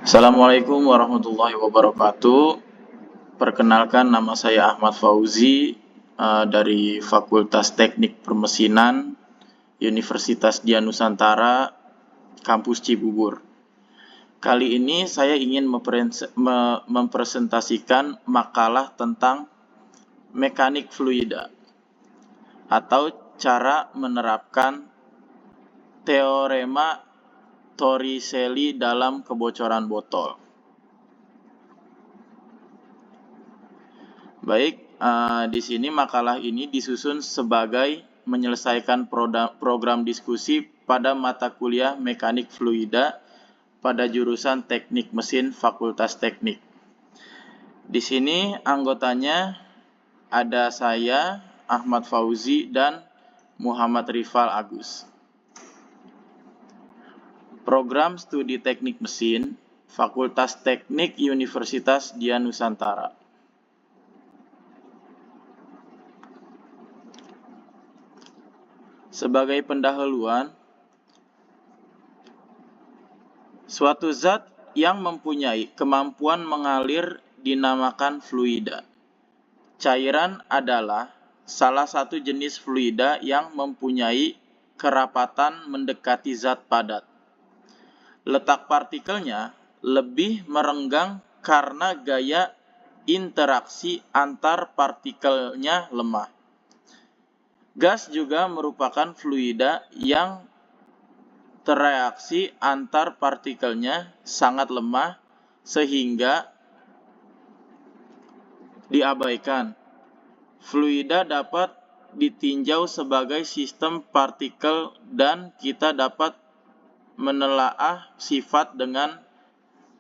Assalamualaikum warahmatullahi wabarakatuh. Perkenalkan, nama saya Ahmad Fauzi dari Fakultas Teknik Permesinan Universitas Dian Nusantara, Kampus Cibubur. Kali ini saya ingin mempresentasikan makalah tentang mekanik fluida atau cara menerapkan teorema Torricelli dalam kebocoran botol. Baik, di sini makalah ini disusun sebagai menyelesaikan program diskusi pada mata kuliah mekanik fluida pada jurusan Teknik Mesin Fakultas Teknik. Di sini anggotanya ada saya, Ahmad Fauzi, dan Muhammad Rifal Agus. Program Studi Teknik Mesin Fakultas Teknik Universitas Dian Nusantara. Sebagai pendahuluan, suatu zat yang mempunyai kemampuan mengalir dinamakan fluida. Cairan adalah salah satu jenis fluida yang mempunyai kerapatan mendekati zat padat. Letak partikelnya lebih merenggang karena gaya interaksi antar partikelnya lemah. Gas juga merupakan fluida yang tereaksi antar partikelnya sangat lemah sehingga diabaikan. Fluida dapat ditinjau sebagai sistem partikel dan kita dapat menelaah sifat dengan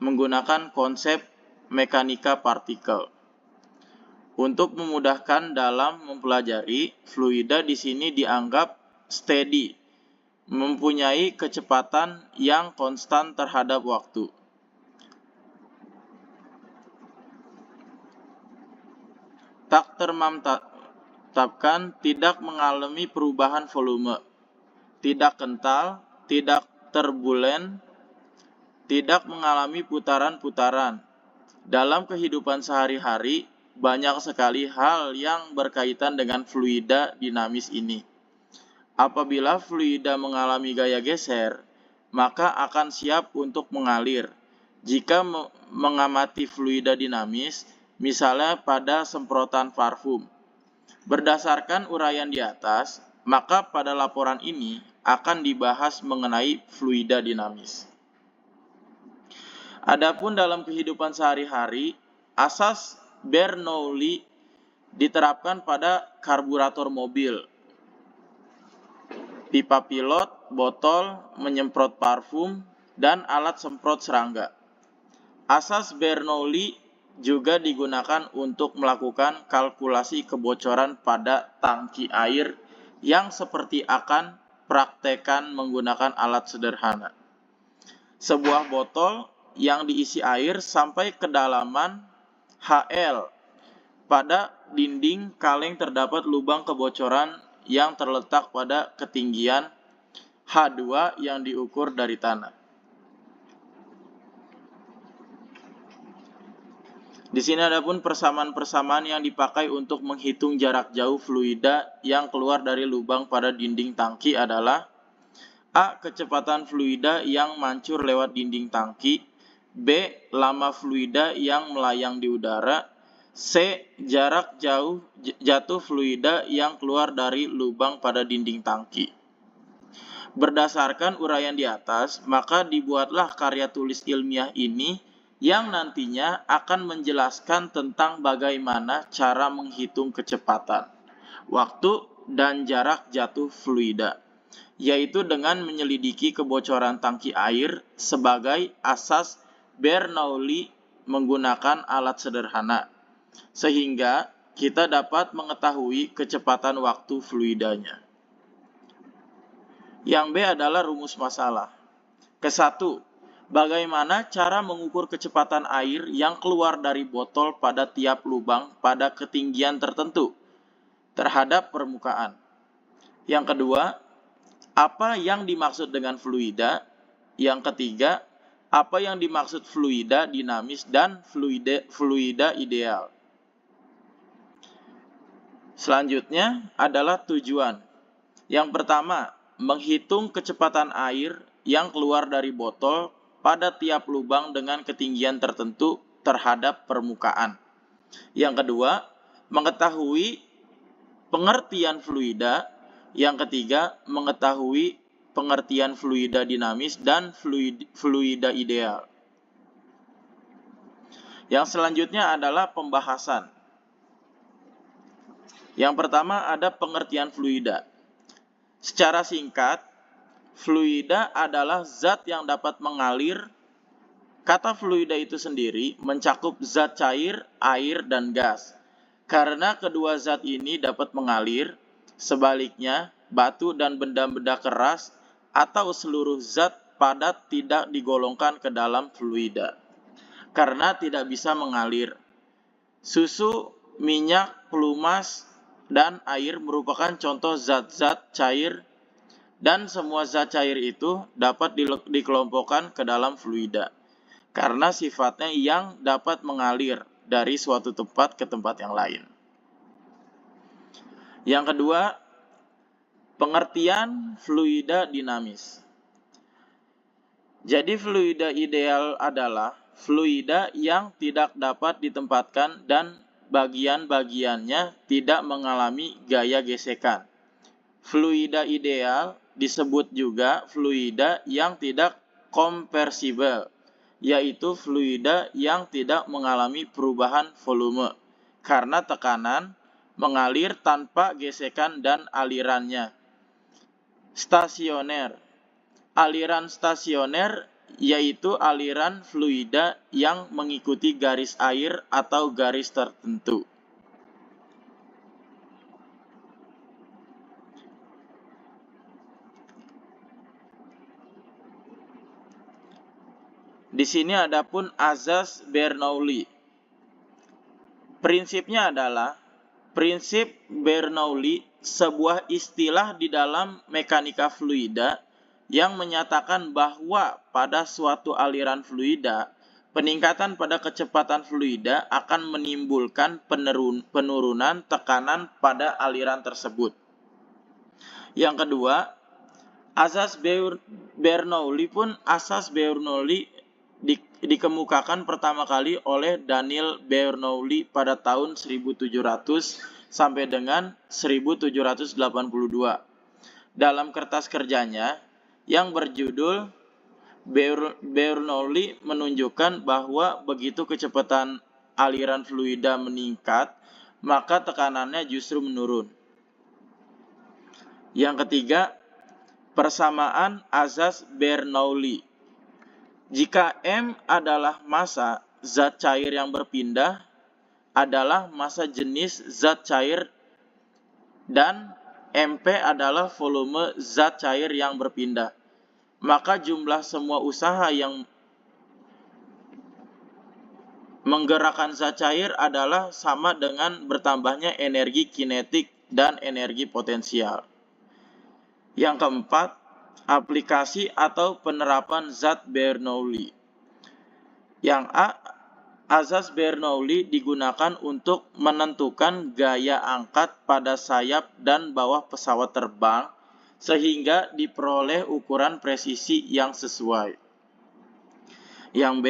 menggunakan konsep mekanika partikel. Untuk memudahkan dalam mempelajari, fluida di sini dianggap steady, mempunyai kecepatan yang konstan terhadap waktu. Tak termantapkan, tidak mengalami perubahan volume, tidak kental, tidak turbulen, tidak mengalami putaran-putaran. Dalam kehidupan sehari-hari, banyak sekali hal yang berkaitan dengan fluida dinamis ini. Apabila fluida mengalami gaya geser, maka akan siap untuk mengalir. Jika mengamati fluida dinamis, misalnya pada semprotan parfum, berdasarkan uraian di atas, maka pada laporan ini akan dibahas mengenai fluida dinamis. Adapun dalam kehidupan sehari-hari, asas Bernoulli diterapkan pada karburator mobil, pipa pilot, botol, menyemprot parfum, dan alat semprot serangga. Asas Bernoulli juga digunakan untuk melakukan kalkulasi kebocoran pada tangki air yang seperti akan praktekan menggunakan alat sederhana. Sebuah botol yang diisi air sampai kedalaman HL. Pada dinding kaleng terdapat lubang kebocoran yang terletak pada ketinggian H2 yang diukur dari tanah. Di sini ada pun persamaan-persamaan yang dipakai untuk menghitung jarak jauh fluida yang keluar dari lubang pada dinding tangki adalah A. Kecepatan fluida yang mancur lewat dinding tangki. B. Lama fluida yang melayang di udara. C. Jarak jatuh fluida yang keluar dari lubang pada dinding tangki. Berdasarkan uraian di atas, maka dibuatlah karya tulis ilmiah ini yang nantinya akan menjelaskan tentang bagaimana cara menghitung kecepatan, waktu, dan jarak jatuh fluida, yaitu dengan menyelidiki kebocoran tangki air sebagai asas Bernoulli menggunakan alat sederhana, sehingga kita dapat mengetahui kecepatan waktu fluidanya. Yang B adalah rumus masalah. Ke-1, bagaimana cara mengukur kecepatan air yang keluar dari botol pada tiap lubang pada ketinggian tertentu terhadap permukaan. Yang kedua, apa yang dimaksud dengan fluida? Yang ketiga, Apa yang dimaksud fluida dinamis dan fluida ideal? Selanjutnya adalah tujuan. Yang pertama, menghitung kecepatan air yang keluar dari botol pada tiap lubang dengan ketinggian tertentu terhadap permukaan. Yang kedua, mengetahui pengertian fluida. Yang ketiga, mengetahui pengertian fluida dinamis dan fluida ideal. Yang selanjutnya adalah pembahasan. Yang pertama ada pengertian fluida. Secara singkat, fluida adalah zat yang dapat mengalir. Kata fluida itu sendiri mencakup zat cair, air, dan gas. Karena kedua zat ini dapat mengalir, sebaliknya batu dan benda-benda keras atau seluruh zat padat tidak digolongkan ke dalam fluida, karena tidak bisa mengalir. Susu, minyak, pelumas, dan air merupakan contoh zat-zat cair, dan semua zat cair itu dapat dikelompokkan ke dalam fluida, karena sifatnya yang dapat mengalir dari suatu tempat ke tempat yang lain. Yang kedua, pengertian fluida dinamis. Jadi fluida ideal adalah fluida yang tidak dapat ditempatkan dan bagian-bagiannya tidak mengalami gaya gesekan. Fluida ideal disebut juga fluida yang tidak kompressibel, yaitu fluida yang tidak mengalami perubahan volume karena tekanan, mengalir tanpa gesekan dan alirannya. Stasioner. Aliran stasioner yaitu aliran fluida yang mengikuti garis air atau garis tertentu. Di sini ada pun azas Bernoulli. Prinsipnya adalah prinsip Bernoulli, sebuah istilah di dalam mekanika fluida yang menyatakan bahwa pada suatu aliran fluida, peningkatan pada kecepatan fluida akan menimbulkan penurunan tekanan pada aliran tersebut. Yang kedua, asas Bernoulli pun asas Bernoulli dikemukakan pertama kali oleh Daniel Bernoulli pada tahun 1700 sampai dengan 1782 dalam kertas kerjanya yang berjudul Bernoulli menunjukkan bahwa begitu kecepatan aliran fluida meningkat, maka tekanannya justru menurun. Yang ketiga, persamaan azas Bernoulli. Jika M adalah massa zat cair yang berpindah, adalah massa jenis zat cair, dan MP adalah volume zat cair yang berpindah, maka jumlah semua usaha yang menggerakkan zat cair adalah sama dengan bertambahnya energi kinetik dan energi potensial. Yang keempat, aplikasi atau penerapan zat Bernoulli. Yang A, azas Bernoulli digunakan untuk menentukan gaya angkat pada sayap dan bawah pesawat terbang sehingga diperoleh ukuran presisi yang sesuai. Yang B,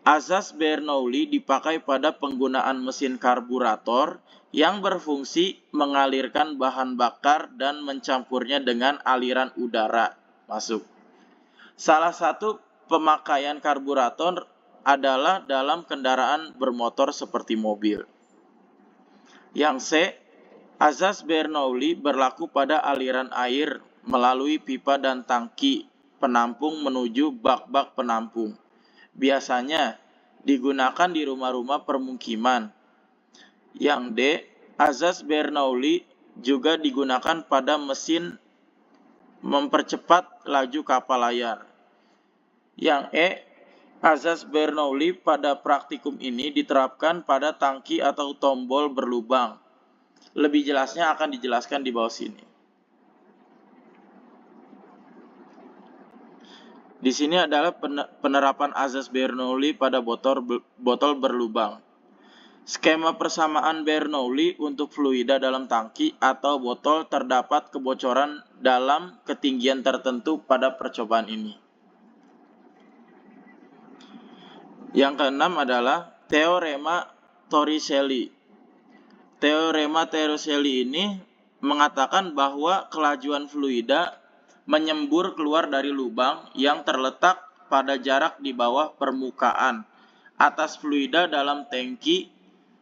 azas Bernoulli dipakai pada penggunaan mesin karburator yang berfungsi mengalirkan bahan bakar dan mencampurnya dengan aliran udara masuk. Salah satu pemakaian karburator adalah dalam kendaraan bermotor seperti mobil. Yang C, azas Bernoulli berlaku pada aliran air melalui pipa dan tangki penampung menuju bak-bak penampung. Biasanya digunakan di rumah-rumah permukiman. Yang D, azas Bernoulli juga digunakan pada mesin mempercepat laju kapal layar. Yang E, azas Bernoulli pada praktikum ini diterapkan pada tangki atau tombol berlubang. Lebih jelasnya akan dijelaskan di bawah sini. Di sini adalah penerapan azas Bernoulli pada botol berlubang. Skema persamaan Bernoulli untuk fluida dalam tangki atau botol terdapat kebocoran dalam ketinggian tertentu pada percobaan ini. Yang keenam adalah teorema Torricelli. Teorema Torricelli ini mengatakan bahwa kelajuan fluida menyembur keluar dari lubang yang terletak pada jarak di bawah permukaan atas fluida dalam tangki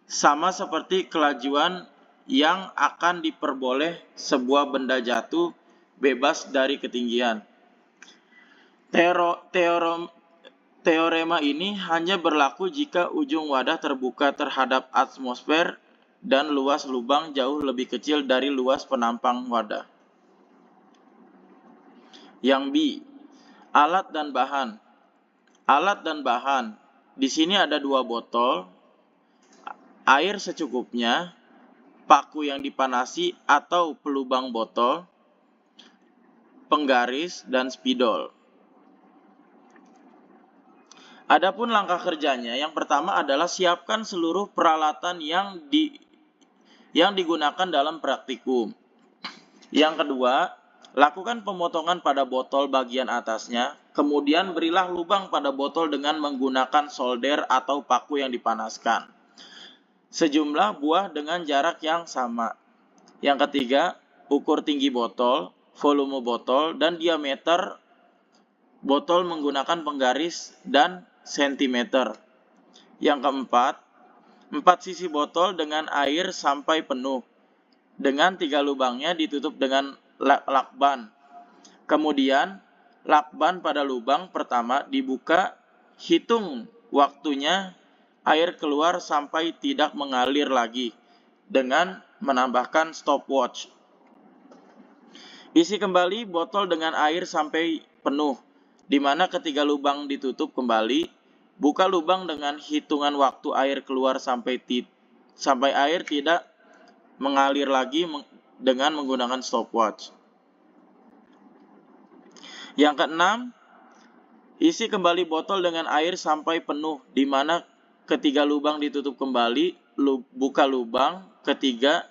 sama seperti kelajuan yang akan diperboleh sebuah benda jatuh bebas dari ketinggian. Teorema ini hanya berlaku jika ujung wadah terbuka terhadap atmosfer dan luas lubang jauh lebih kecil dari luas penampang wadah. Yang B, alat dan bahan. Alat dan bahan. Di sini ada 2 botol, air secukupnya, paku yang dipanasi atau pelubang botol, penggaris, dan spidol. Adapun langkah kerjanya, yang pertama adalah siapkan seluruh peralatan yang digunakan dalam praktikum. Yang kedua, lakukan pemotongan pada botol bagian atasnya, kemudian berilah lubang pada botol dengan menggunakan solder atau paku yang dipanaskan. Sejumlah buah dengan jarak yang sama. Yang ketiga, ukur tinggi botol, volume botol, dan diameter botol menggunakan penggaris dan sentimeter. Yang keempat, 4 sisi botol dengan air sampai penuh, dengan 3 lubangnya ditutup dengan lakban. Kemudian, lakban pada lubang pertama dibuka, hitung waktunya air keluar sampai tidak mengalir lagi dengan menambahkan stopwatch. Isi kembali botol dengan air sampai penuh, di mana ketiga lubang ditutup kembali. Buka lubang dengan hitungan waktu air keluar sampai air tidak mengalir lagi dengan menggunakan stopwatch. Yang keenam, isi kembali botol dengan air sampai penuh, di mana ketiga lubang ditutup kembali. Buka lubang ketiga,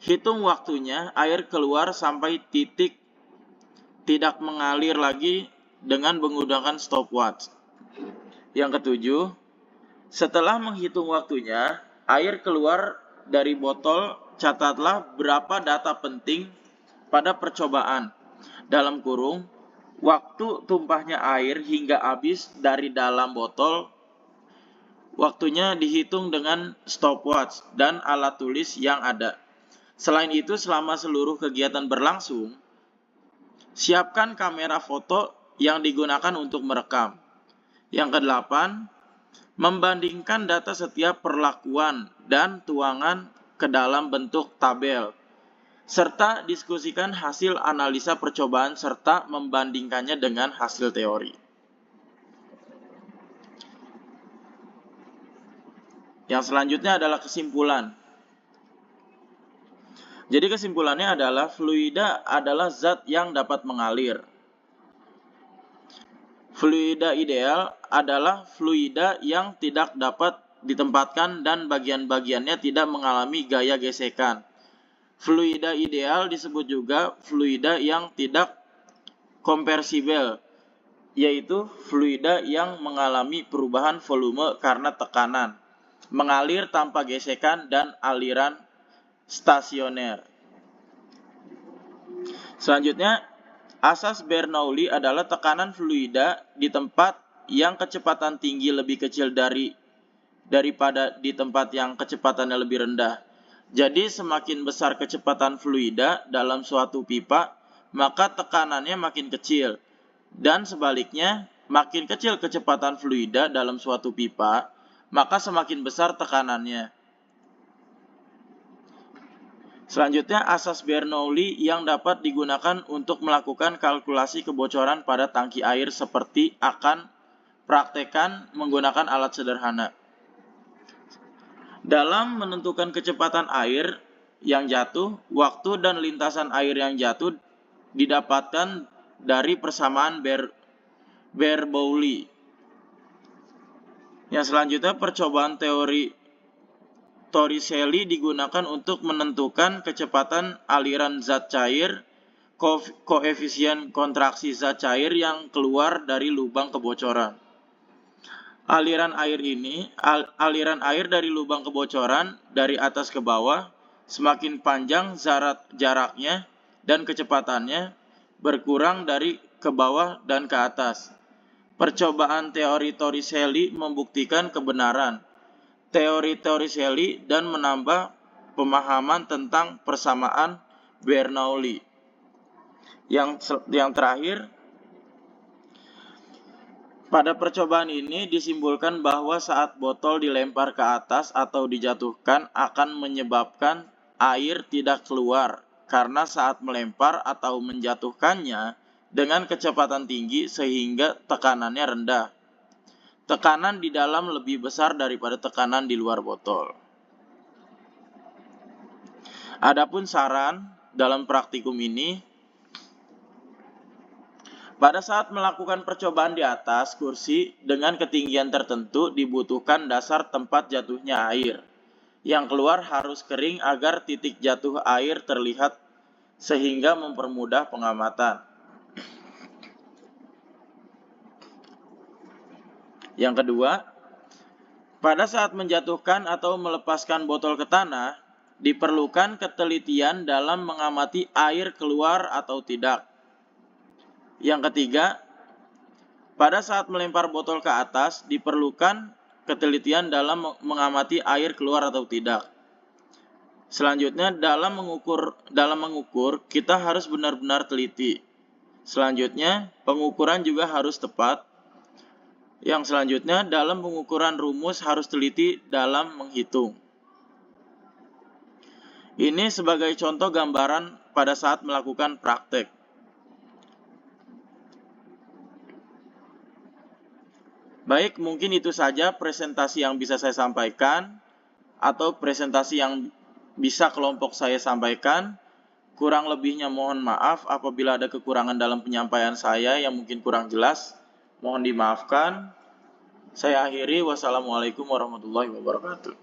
hitung waktunya air keluar sampai titik tidak mengalir lagi dengan menggunakan stopwatch. Yang ketujuh, setelah menghitung waktunya air keluar dari botol, catatlah berapa data penting pada percobaan. Dalam kurung, waktu tumpahnya air hingga habis dari dalam botol, waktunya dihitung dengan stopwatch dan alat tulis yang ada. Selain itu, selama seluruh kegiatan berlangsung, siapkan kamera foto yang digunakan untuk merekam. Yang kedelapan, membandingkan data setiap perlakuan dan tuangan ke dalam bentuk tabel, serta diskusikan hasil analisa percobaan serta membandingkannya dengan hasil teori. Yang selanjutnya adalah kesimpulan. Jadi kesimpulannya adalah fluida adalah zat yang dapat mengalir. Fluida ideal adalah fluida yang tidak dapat ditempatkan dan bagian-bagiannya tidak mengalami gaya gesekan. Fluida ideal disebut juga fluida yang tidak kompressibel, yaitu fluida yang mengalami perubahan volume karena tekanan, mengalir tanpa gesekan, dan aliran stasioner. Selanjutnya, asas Bernoulli adalah tekanan fluida di tempat yang kecepatan tinggi lebih kecil daripada di tempat yang kecepatannya lebih rendah. Jadi semakin besar kecepatan fluida dalam suatu pipa, maka tekanannya makin kecil. Dan sebaliknya, makin kecil kecepatan fluida dalam suatu pipa, maka semakin besar tekanannya. Selanjutnya, asas Bernoulli yang dapat digunakan untuk melakukan kalkulasi kebocoran pada tangki air seperti akan praktekkan menggunakan alat sederhana. Dalam menentukan kecepatan air yang jatuh, waktu dan lintasan air yang jatuh didapatkan dari persamaan Bernoulli. Yang selanjutnya, percobaan teori Torricelli digunakan untuk menentukan kecepatan aliran zat cair, koefisien kontraksi zat cair yang keluar dari lubang kebocoran. Aliran air dari lubang kebocoran dari atas ke bawah, semakin panjang jaraknya dan kecepatannya berkurang dari ke bawah dan ke atas. Percobaan teori Torricelli membuktikan kebenaran teori Torricelli dan menambah pemahaman tentang persamaan Bernoulli. Yang terakhir, pada percobaan ini disimpulkan bahwa saat botol dilempar ke atas atau dijatuhkan akan menyebabkan air tidak keluar karena saat melempar atau menjatuhkannya dengan kecepatan tinggi sehingga tekanannya rendah. Tekanan di dalam lebih besar daripada tekanan di luar botol. Adapun saran dalam praktikum ini, pada saat melakukan percobaan di atas kursi dengan ketinggian tertentu dibutuhkan dasar tempat jatuhnya air. Yang keluar harus kering agar titik jatuh air terlihat sehingga mempermudah pengamatan. Yang kedua, pada saat menjatuhkan atau melepaskan botol ke tanah, diperlukan ketelitian dalam mengamati air keluar atau tidak. Yang ketiga, pada saat melempar botol ke atas, diperlukan ketelitian dalam mengamati air keluar atau tidak. Selanjutnya, dalam mengukur, kita harus benar-benar teliti. Selanjutnya, pengukuran juga harus tepat. Yang selanjutnya, dalam pengukuran rumus harus teliti dalam menghitung. Ini sebagai contoh gambaran pada saat melakukan praktek. Baik, mungkin itu saja presentasi yang bisa saya sampaikan atau presentasi yang bisa kelompok saya sampaikan. Kurang lebihnya mohon maaf apabila ada kekurangan dalam penyampaian saya yang mungkin kurang jelas. Mohon dimaafkan. Saya akhiri. Wassalamualaikum warahmatullahi wabarakatuh.